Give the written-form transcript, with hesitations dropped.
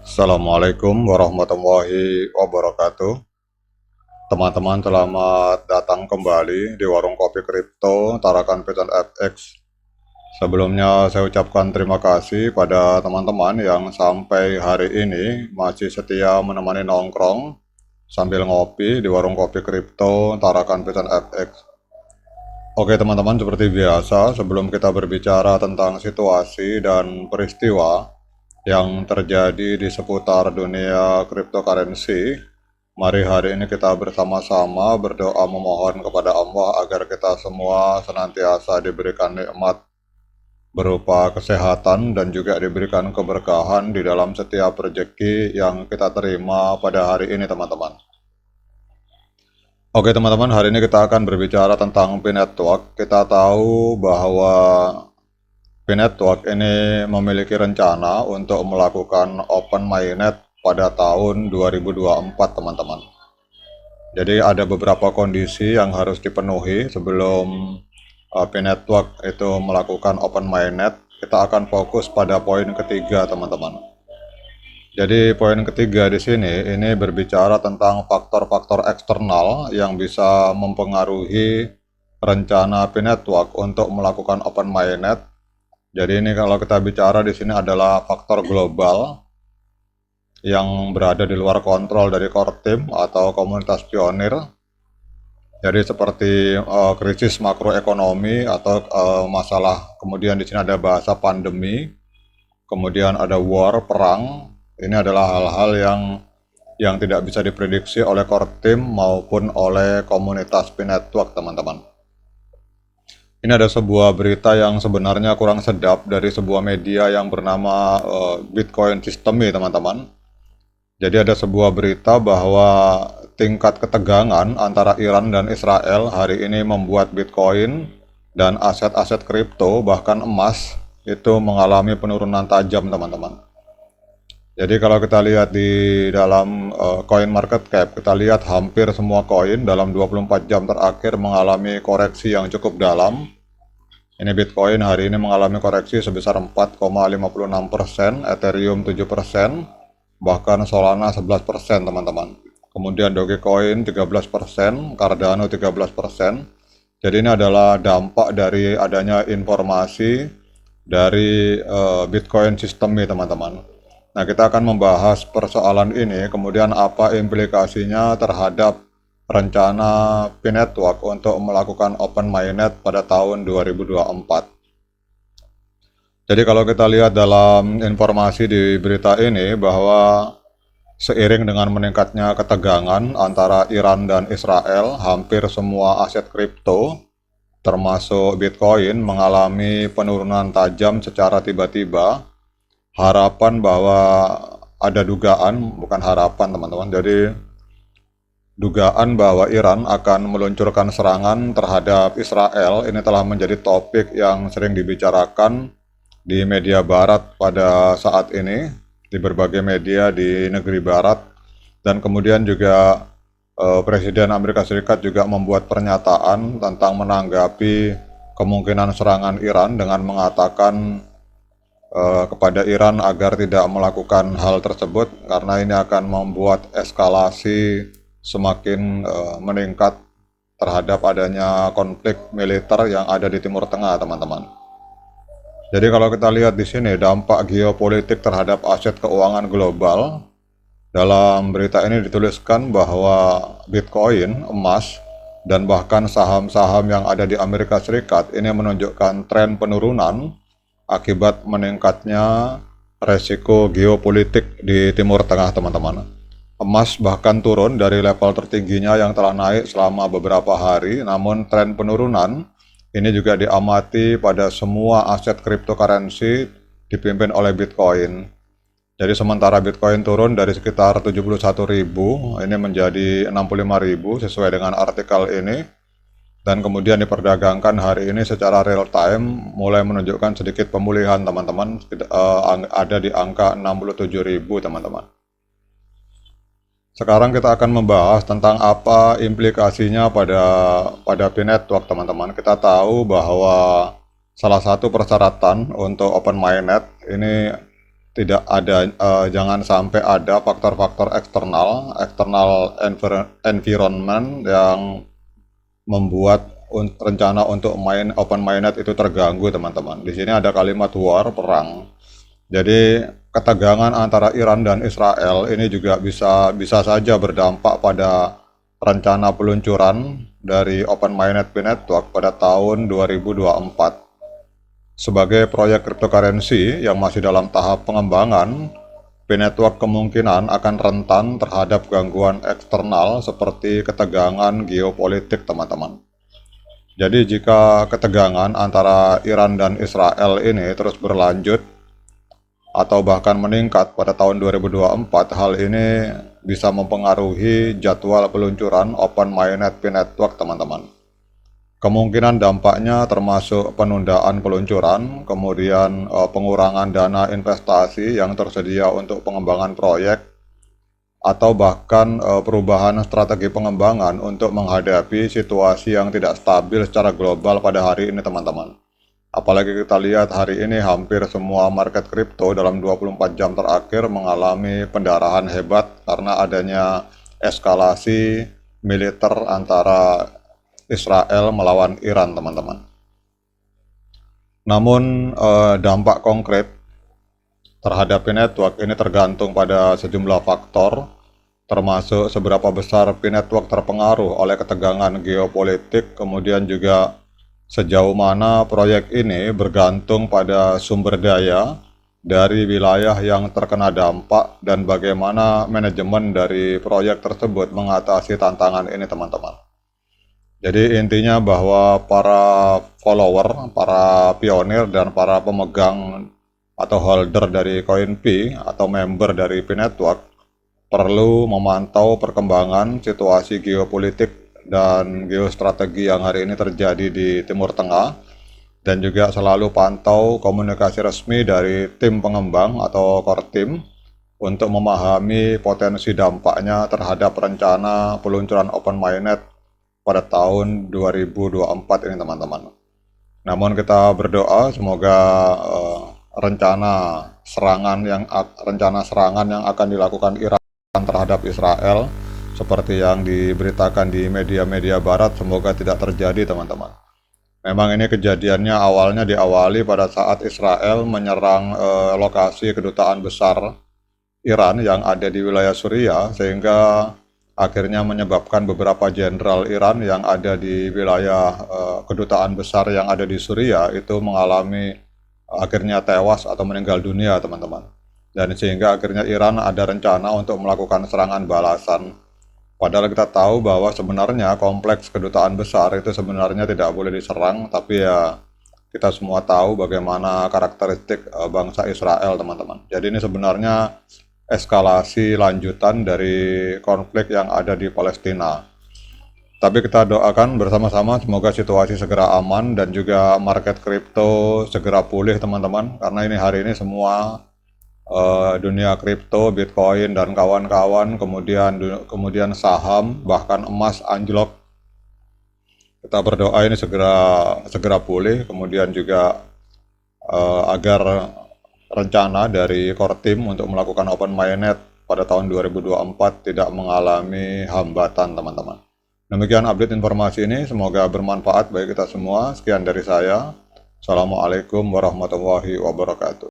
Assalamualaikum warahmatullahi wabarakatuh. Teman-teman, selamat datang kembali di Warung Kopi Kripto Tarakan Piton FX. Sebelumnya saya ucapkan terima kasih pada teman-teman yang sampai hari ini masih setia menemani nongkrong sambil ngopi di Warung Kopi Kripto Tarakan Piton FX. Oke teman-teman, seperti biasa sebelum kita berbicara tentang situasi dan peristiwa yang terjadi di seputar dunia cryptocurrency, mari hari ini kita bersama-sama berdoa memohon kepada Allah agar kita semua senantiasa diberikan nikmat berupa kesehatan dan juga diberikan keberkahan di dalam setiap rezeki yang kita terima pada hari ini teman-teman. Oke teman-teman, hari ini kita akan berbicara tentang P-Network. Kita tahu bahwa P-Network ini memiliki rencana untuk melakukan open mainnet pada tahun 2024 teman-teman. Jadi ada beberapa kondisi yang harus dipenuhi sebelum P-Network itu melakukan open mainnet. Kita akan fokus pada poin ketiga teman-teman. Jadi poin ketiga di sini ini berbicara tentang faktor-faktor eksternal yang bisa mempengaruhi rencana P-Network untuk melakukan open mainnet. Jadi ini kalau kita bicara di sini adalah faktor global yang berada di luar kontrol dari core team atau komunitas pionir. Jadi seperti krisis makroekonomi atau masalah, kemudian di sini ada bahasa pandemi, kemudian ada war, perang. Ini adalah hal-hal yang tidak bisa diprediksi oleh core team maupun oleh komunitas P-Network teman-teman. Ini ada sebuah berita yang sebenarnya kurang sedap dari sebuah media yang bernama Bitcoin System teman-teman. Jadi ada sebuah berita bahwa tingkat ketegangan antara Iran dan Israel hari ini membuat Bitcoin dan aset-aset kripto bahkan emas itu mengalami penurunan tajam teman-teman. Jadi kalau kita lihat di dalam coin market cap, kita lihat hampir semua koin dalam 24 jam terakhir mengalami koreksi yang cukup dalam. Ini Bitcoin hari ini mengalami koreksi sebesar 4,56%, Ethereum 7%, bahkan Solana 11% teman-teman. Kemudian Dogecoin 13%, Cardano 13%. Jadi ini adalah dampak dari adanya informasi dari Bitcoin System teman-teman. Nah, kita akan membahas persoalan ini, kemudian apa implikasinya terhadap rencana P-Network untuk melakukan open mainnet pada tahun 2024. Jadi kalau kita lihat dalam informasi di berita ini bahwa seiring dengan meningkatnya ketegangan antara Iran dan Israel, hampir semua aset kripto termasuk Bitcoin mengalami penurunan tajam secara tiba-tiba. Harapan bahwa ada dugaan, bukan harapan teman-teman, jadi dugaan bahwa Iran akan meluncurkan serangan terhadap Israel ini telah menjadi topik yang sering dibicarakan di media barat pada saat ini, di berbagai media di negeri barat. Dan kemudian juga Presiden Amerika Serikat juga membuat pernyataan tentang menanggapi kemungkinan serangan Iran dengan mengatakan kepada Iran agar tidak melakukan hal tersebut karena ini akan membuat eskalasi semakin meningkat terhadap adanya konflik militer yang ada di Timur Tengah, teman-teman. Jadi kalau kita lihat di sini dampak geopolitik terhadap aset keuangan global, dalam berita ini dituliskan bahwa Bitcoin, emas, dan bahkan saham-saham yang ada di Amerika Serikat ini menunjukkan tren penurunan akibat meningkatnya resiko geopolitik di Timur Tengah, teman-teman. Emas bahkan turun dari level tertingginya yang telah naik selama beberapa hari, namun tren penurunan ini juga diamati pada semua aset cryptocurrency dipimpin oleh Bitcoin. Jadi sementara Bitcoin turun dari sekitar 71.000 ini menjadi 65.000 sesuai dengan artikel ini. Dan kemudian diperdagangkan hari ini secara real time mulai menunjukkan sedikit pemulihan teman-teman, ada di angka 67.000 teman-teman. Sekarang kita akan membahas tentang apa implikasinya pada P-Network teman-teman. Kita tahu bahwa salah satu persyaratan untuk open mainnet ini tidak ada jangan sampai ada faktor-faktor eksternal environment yang membuat rencana untuk open mainnet itu terganggu, teman-teman. Di sini ada kalimat war, perang. Jadi ketegangan antara Iran dan Israel ini juga bisa saja berdampak pada rencana peluncuran dari Open Mainnet Network pada tahun 2024. Sebagai proyek cryptocurrency yang masih dalam tahap pengembangan, P-Network kemungkinan akan rentan terhadap gangguan eksternal seperti ketegangan geopolitik, teman-teman. Jadi jika ketegangan antara Iran dan Israel ini terus berlanjut atau bahkan meningkat pada tahun 2024, hal ini bisa mempengaruhi jadwal peluncuran Open Mainnet Network, teman-teman. Kemungkinan dampaknya termasuk penundaan peluncuran, kemudian pengurangan dana investasi yang tersedia untuk pengembangan proyek, atau bahkan perubahan strategi pengembangan untuk menghadapi situasi yang tidak stabil secara global pada hari ini, teman-teman. Apalagi kita lihat hari ini hampir semua market kripto dalam 24 jam terakhir mengalami pendarahan hebat karena adanya eskalasi militer antara Israel melawan Iran, teman-teman. Namun dampak konkret terhadap P-Network ini tergantung pada sejumlah faktor, termasuk seberapa besar P-Network terpengaruh oleh ketegangan geopolitik, kemudian juga sejauh mana proyek ini bergantung pada sumber daya dari wilayah yang terkena dampak dan bagaimana manajemen dari proyek tersebut mengatasi tantangan ini, teman-teman. Jadi intinya bahwa para follower, para pionir, dan para pemegang atau holder dari CoinP atau member dari P-Network perlu memantau perkembangan situasi geopolitik dan geostrategi yang hari ini terjadi di Timur Tengah, dan juga selalu pantau komunikasi resmi dari tim pengembang atau core team untuk memahami potensi dampaknya terhadap rencana peluncuran Open Mainnet pada tahun 2024 ini, teman-teman. Namun kita berdoa semoga rencana serangan yang akan dilakukan Iran terhadap Israel seperti yang diberitakan di media-media barat semoga tidak terjadi, teman-teman. Memang ini kejadiannya awalnya diawali pada saat Israel menyerang lokasi kedutaan besar Iran yang ada di wilayah Suriah, sehingga akhirnya menyebabkan beberapa jenderal Iran yang ada di wilayah kedutaan besar yang ada di Suriah itu mengalami akhirnya tewas atau meninggal dunia, teman-teman. Dan sehingga akhirnya Iran ada rencana untuk melakukan serangan balasan. Padahal kita tahu bahwa sebenarnya kompleks kedutaan besar itu sebenarnya tidak boleh diserang, tapi ya kita semua tahu bagaimana karakteristik bangsa Israel, teman-teman. Jadi ini sebenarnya eskalasi lanjutan dari konflik yang ada di Palestina. Tapi kita doakan bersama-sama semoga situasi segera aman dan juga market kripto segera pulih, teman-teman. Karena ini hari ini semua dunia kripto, Bitcoin dan kawan-kawan, kemudian saham, bahkan emas anjlok. Kita berdoa ini segera pulih, kemudian juga agar rencana dari core team untuk melakukan Open Mainnet pada tahun 2024 tidak mengalami hambatan, teman-teman. Demikian update informasi ini, semoga bermanfaat bagi kita semua. Sekian dari saya. Assalamualaikum warahmatullahi wabarakatuh.